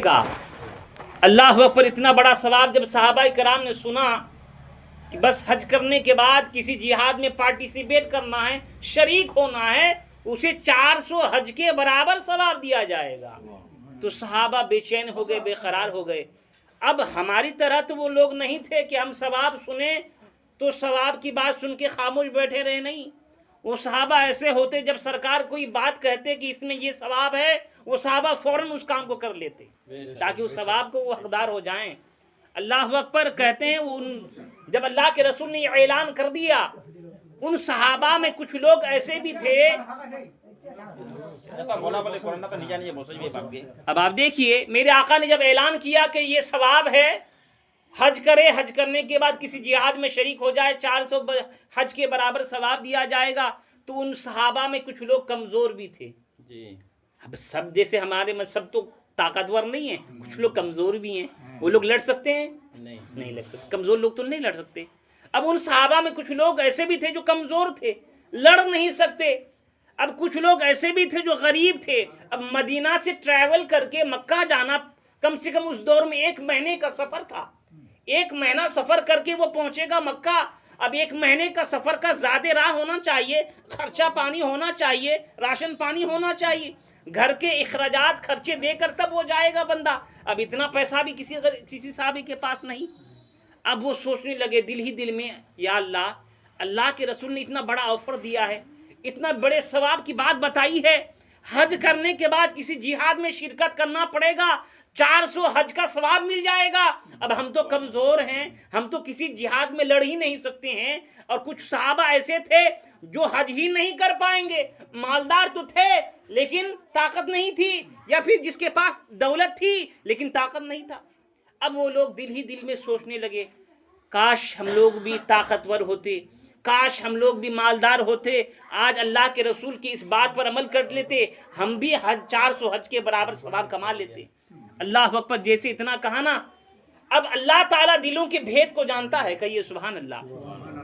کا اللہ اکبر اتنا بڑا ثواب جب صحابہ کرام نے سنا کہ بس حج کرنے کے بعد کسی جہاد میں پارٹیسپیٹ کرنا ہے، شریک ہونا ہے، اسے 400 حج کے برابر ثواب دیا جائے گا، تو صحابہ بے چین ہو گئے، بے قرار ہو گئے۔ اب ہماری طرح تو وہ لوگ نہیں تھے کہ ہم ثواب سنیں تو ثواب کی بات سن کے خاموش بیٹھے رہے، نہیں، وہ صحابہ ایسے ہوتے جب سرکار کوئی بات کہتے کہ اس میں یہ ثواب ہے، وہ صحابہ فوراً اس کام کو کر لیتے تاکہ اس ثواب کو وہ حقدار ہو جائیں۔ اللہ اکبر کہتے ہیں جب اللہ کے رسول نے یہ اعلان کر دیا، ان صحابہ میں کچھ لوگ ایسے بھی تھے۔ اب آپ دیکھیے، میرے آقا نے جب اعلان کیا کہ یہ ثواب ہے، حج کرے، حج کرنے کے بعد کسی جہاد میں شریک ہو جائے، 400 حج کے برابر ثواب دیا جائے گا، تو ان صحابہ میں کچھ لوگ کمزور بھی تھے۔ اب سب جیسے ہمارے میں سب تو طاقتور نہیں ہیں، کچھ لوگ کمزور بھی ہیں، وہ لوگ لڑ سکتے ہیں؟ نہیں لڑ سکتے، کمزور لوگ تو نہیں لڑ سکتے۔ اب ان صحابہ میں کچھ لوگ ایسے بھی تھے جو کمزور تھے، لڑ نہیں سکتے۔ اب کچھ لوگ ایسے بھی تھے جو غریب تھے۔ اب مدینہ سے ٹریول کر کے مکہ جانا کم سے کم اس دور میں 1 مہینے کا سفر تھا، 1 مہینہ سفر کر کے وہ پہنچے گا مکہ۔ اب 1 مہینے کا سفر کا زیادہ راہ ہونا چاہیے، خرچہ پانی ہونا چاہیے، راشن پانی ہونا چاہیے، گھر کے اخراجات خرچے دے کر تب وہ جائے گا بندہ۔ اب اتنا پیسہ بھی کسی صحابی کے پاس نہیں۔ اب وہ سوچنے لگے دل ہی دل میں، یا اللہ، اللہ کے رسول نے اتنا بڑا آفر دیا ہے، اتنا بڑے ثواب کی بات بتائی ہے، حج کرنے کے بعد کسی جہاد میں شرکت کرنا پڑے گا، 400 حج کا ثواب مل جائے گا۔ اب ہم تو کمزور ہیں، ہم تو کسی جہاد میں لڑ ہی نہیں سکتے ہیں، اور کچھ صحابہ ایسے تھے جو حج ہی نہیں کر پائیں گے، مالدار تو تھے لیکن طاقت نہیں تھی، یا پھر جس کے پاس دولت تھی لیکن طاقت نہیں تھا۔ اب وہ لوگ دل ہی دل میں سوچنے لگے، کاش ہم لوگ بھی طاقتور ہوتے، کاش ہم لوگ بھی مالدار ہوتے، آج اللہ کے رسول کی اس بات پر عمل کر لیتے، ہم بھی 400 حج کے برابر ثواب کما لیتے۔ اللہ اکبر، جیسے اتنا کہا نا، اب اللہ تعالیٰ دلوں کے بھید کو جانتا ہے، کہیے سبحان اللہ۔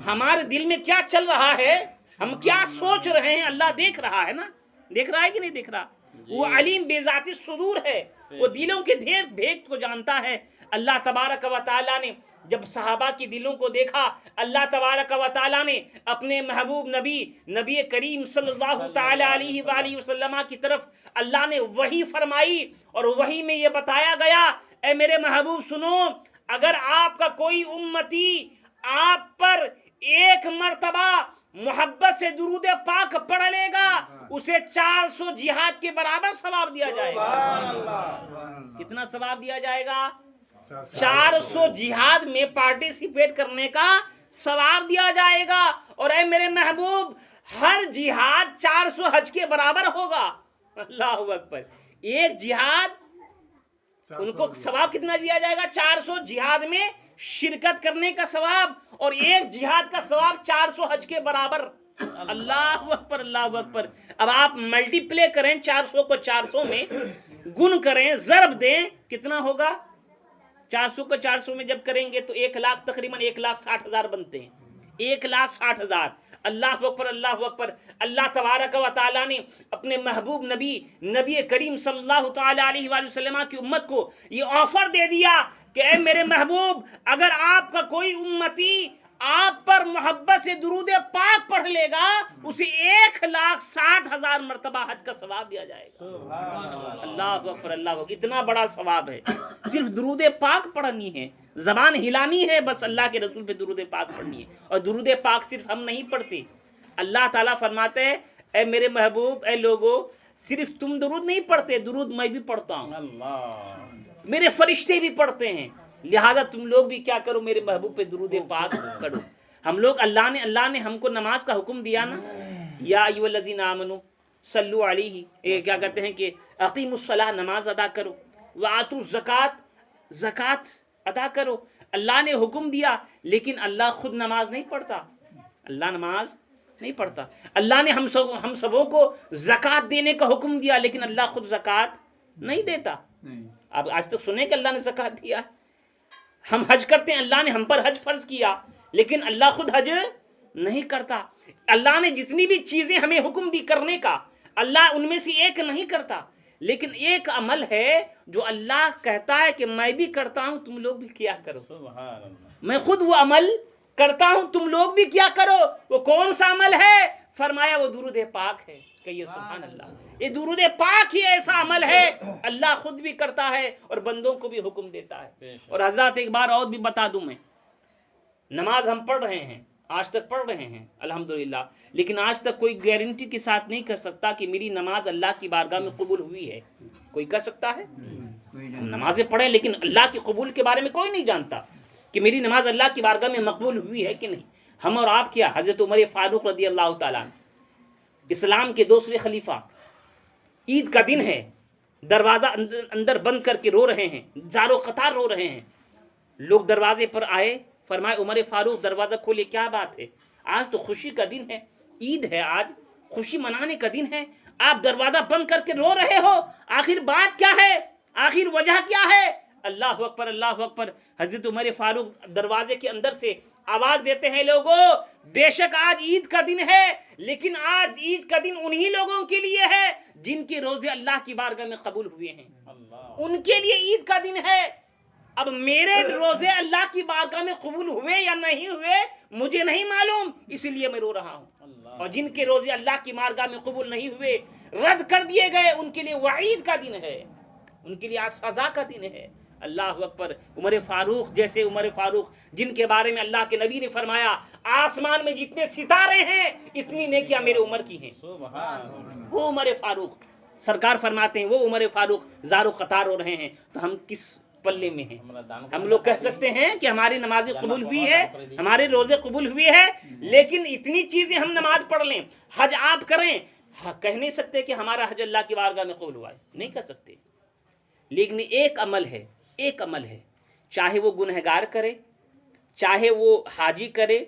ہمارے دل میں کیا چل رہا ہے، ہم کیا سوچ رہے ہیں، اللہ دیکھ رہا ہے نا، دیکھ رہا ہے کہ نہیں دیکھ رہا؟ وہ علیم بے ذاتی صدور ہے، وہ دلوں کے بھید کو جانتا ہے۔ اللہ تبارک و تعالیٰ نے جب صحابہ کی دلوں کو دیکھا، اللہ تبارک و تعالیٰ نے اپنے محبوب نبی کریم صلی اللہ تعالی علیہ وآلہ وسلم کی طرف اللہ نے وحی فرمائی، اور وحی میں یہ بتایا گیا، اے میرے محبوب سنو، اگر آپ کا کوئی امتی آپ پر 1 مرتبہ محبت سے درود پاک پڑھ لے گا، اسے 400 جہاد کے برابر ثواب دیا جائے گا۔ کتنا ثواب دیا جائے گا؟ 400 جہاد میں پارٹیسپیٹ کرنے کا ثواب دیا جائے گا۔ اور اے میرے محبوب، ہر جہاد 400 حج کے برابر ہوگا۔ اللہ اکبر، ایک جہاد ان کو ثواب کتنا دیا جائے گا؟ 400 جہاد میں شرکت کرنے کا ثواب، اور ایک جہاد کا ثواب 400 حج کے برابر۔ اللہ اکبر، اللہ اکبر۔ اب آپ ملٹی پلے کریں 400 کو 400 میں، گن کریں، ضرب دیں، کتنا ہوگا؟ 400 کو 400 میں جب کریں گے تو 1 لاکھ، تقریباً 1,60,000 بنتے ہیں، 1,60,000۔ اللہ اکبر، اللہ اکبر۔ اللہ تبارک و تعالیٰ نے اپنے محبوب نبی کریم صلی اللہ تعالی علیہ وآلہ وسلم کی امت کو یہ آفر دے دیا کہ اے میرے محبوب، اگر آپ کا کوئی امتی آپ پر محبت سے درود پاک پڑھ لے گا، اسے 1,60,000 مرتبہ حج کا ثواب دیا جائے گا۔ اللہ اکبر، اللہ اکبر، اتنا بڑا ثواب ہے۔ صرف درود پاک پڑھنی ہے، زبان ہلانی ہے، بس اللہ کے رسول پہ درود پاک پڑھنی ہے۔ اور درود پاک صرف ہم نہیں پڑھتے، اللہ تعالیٰ فرماتے ہیں، اے میرے محبوب، اے لوگو، صرف تم درود نہیں پڑھتے، درود میں بھی پڑھتا ہوں، میرے فرشتے بھی پڑھتے ہیں، لہذا تم لوگ بھی کیا کرو، میرے محبوب پہ درود پاک کرو۔ ہم لوگ اللہ نے ہم کو نماز کا حکم دیا نا، یا ایھا الذین آمنوا صلو علیہ، کیا کہتے ہیں کہ اقیموا الصلاۃ، نماز ادا کرو، وآتوا الزکوٰۃ، زکوٰۃ ادا کرو۔ اللہ نے حکم دیا، لیکن اللہ خود نماز نہیں پڑھتا، اللہ نماز نہیں پڑھتا۔ اللہ نے ہم سبوں کو زکوٰۃ دینے کا حکم دیا، لیکن اللہ خود زکوٰۃ نہیں دیتا۔ اب آج تک سنے کہ اللہ نے زکوٰۃ دیا؟ ہم حج کرتے ہیں، اللہ نے ہم پر حج فرض کیا، لیکن اللہ خود حج نہیں کرتا۔ اللہ نے جتنی بھی چیزیں ہمیں حکم دی کرنے کا، اللہ ان میں سے ایک نہیں کرتا، لیکن ایک عمل ہے جو اللہ کہتا ہے کہ میں بھی کرتا ہوں تم لوگ بھی کیا کرو. سبحان اللہ. میں خود وہ عمل کرتا ہوں تم لوگ بھی کیا کرو. وہ کون سا عمل ہے؟ فرمایا وہ درود پاک ہے. کہیے سبحان اللہ. یہ درود پاک ہی ایسا عمل ہے اللہ خود بھی کرتا ہے اور بندوں کو بھی حکم دیتا ہے. اور حضرات ایک بار اور بھی بتا دوں میں، نماز ہم پڑھ رہے ہیں، آج تک پڑھ رہے ہیں الحمدللہ، لیکن آج تک کوئی گارنٹی کے ساتھ نہیں کر سکتا کہ میری نماز اللہ کی بارگاہ میں قبول ہوئی ہے. کوئی کر سکتا ہے؟ ہم نمازیں پڑھیں لیکن اللہ کے قبول کے بارے میں کوئی نہیں جانتا کہ میری نماز اللہ کی بارگاہ میں مقبول ہوئی ہے کہ نہیں. ہم اور آپ کیا، حضرت عمر فاروق رضی اللہ تعالیٰ عنہ اسلام کے دوسرے خلیفہ، عید کا دن ہے، دروازہ اندر بند کر کے رو رہے ہیں، زارو قطار رو رہے ہیں. لوگ دروازے پر آئے، فرمائے عمر فاروق دروازہ کھولے، کیا بات ہے؟ آج تو خوشی کا دن ہے، عید ہے، آج خوشی منانے کا دن ہے، آپ دروازہ بند کر کے رو رہے ہو، آخر بات کیا ہے؟ آخر وجہ کیا ہے؟ اللہ اکبر اللہ اکبر. حضرت عمر فاروق دروازے کے اندر سے آواز دیتے ہیں، لوگوں بے شک آج عید کا دن ہے، لیکن آج عید کا دن انہی لوگوں کے لیے ہے جن کے روزے اللہ کی بارگاہ میں قبول ہوئے ہیں. ان کے لیے عید کا دن ہے. اب میرے روزے اللہ کی بارگاہ میں قبول ہوئے یا نہیں ہوئے مجھے نہیں معلوم، اسی لیے میں رو رہا ہوں. اور جن کے روزے اللہ کی بارگاہ میں قبول نہیں ہوئے، رد کر دیے گئے، ان کے لیے وعید کا دن ہے، ان کے لیے آج سزا کا دن ہے. اللہ اکبر. عمر فاروق جیسے عمر فاروق جن کے بارے میں اللہ کے نبی نے فرمایا آسمان میں جتنے ستارے ہیں اتنی نیکیاں میرے عمر کی ہیں. وہ عمر فاروق سرکار فرماتے ہیں وہ عمر فاروق زارو قطار ہو رہے ہیں. تو ہم کس پلے میں ہیں؟ ہم لوگ کہہ سکتے ہیں کہ ہماری نمازیں قبول ہوئی ہے، ہمارے روزے قبول ہوئے ہیں، لیکن اتنی چیزیں ہم نماز پڑھ لیں، حج آپ کریں، کہہ نہیں سکتے کہ ہمارا حج اللہ کی بارگاہ میں قبول ہوا ہے، نہیں کہہ سکتے. لیکن ایک عمل ہے، ایک عمل ہے، چاہے وہ گنہگار کرے، چاہے وہ حاجی کرے،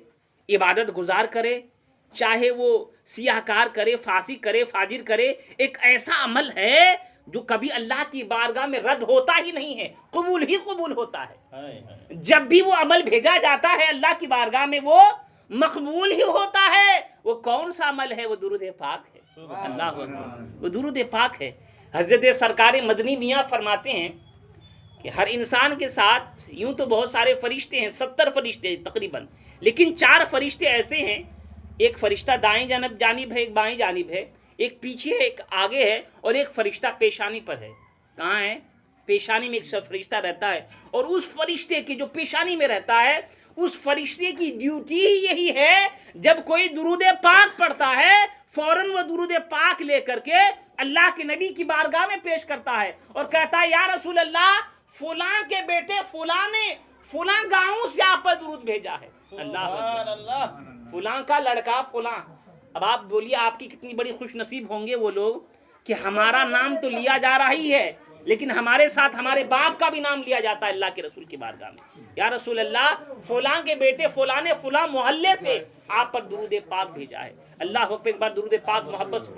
عبادت گزار کرے، چاہے وہ سیاہ کار کرے، فاسق کرے، فاجر کرے، ایک ایسا عمل ہے جو کبھی اللہ کی بارگاہ میں رد ہوتا ہی نہیں ہے، قبول ہی قبول ہوتا ہے. جب بھی وہ عمل بھیجا جاتا ہے اللہ کی بارگاہ میں وہ مقبول ہی ہوتا ہے. وہ کون سا عمل ہے؟ وہ درود پاک ہے. اللہ اکبر. وہ درود پاک ہے. حضرت سرکار مدنی میاں فرماتے ہیں کہ ہر انسان کے ساتھ یوں تو بہت سارے فرشتے ہیں، 70 فرشتے تقریباً، لیکن 4 فرشتے ایسے ہیں، ایک فرشتہ دائیں جانب ہے، ایک بائیں جانب ہے، ایک پیچھے ہے، ایک آگے ہے، اور ایک فرشتہ پیشانی پر ہے. کہاں ہے؟ پیشانی میں ایک فرشتہ رہتا ہے، اور اس فرشتے کی جو پیشانی میں رہتا ہے اس فرشتے کی ڈیوٹی ہی یہی ہے جب کوئی درود پاک پڑھتا ہے فوراً وہ درود پاک لے کر کے اللہ کے نبی کی بارگاہ میں پیش کرتا ہے اور کہتا ہے یا رسول اللہ فلاں کے بیٹے فلاں نے فلاں گاؤں سے آپ پر درود بھیجا ہے. اللہ فلاں کا لڑکا فلاں. اب آپ بولیے آپ کی کتنی بڑی خوش نصیب ہوں گے وہ لوگ کہ ہمارا نام تو لیا جا رہا ہی ہے لیکن ہمارے ساتھ ہمارے باپ کا بھی نام لیا جاتا ہے اللہ کے رسول کی بارگاہ میں. یا رسول اللہ فلاں کے بیٹے فلاں نے فلاں محلے سے آپ پر درود پاک بھیجا ہے. اللہ ایک بار درود پاک محبت سے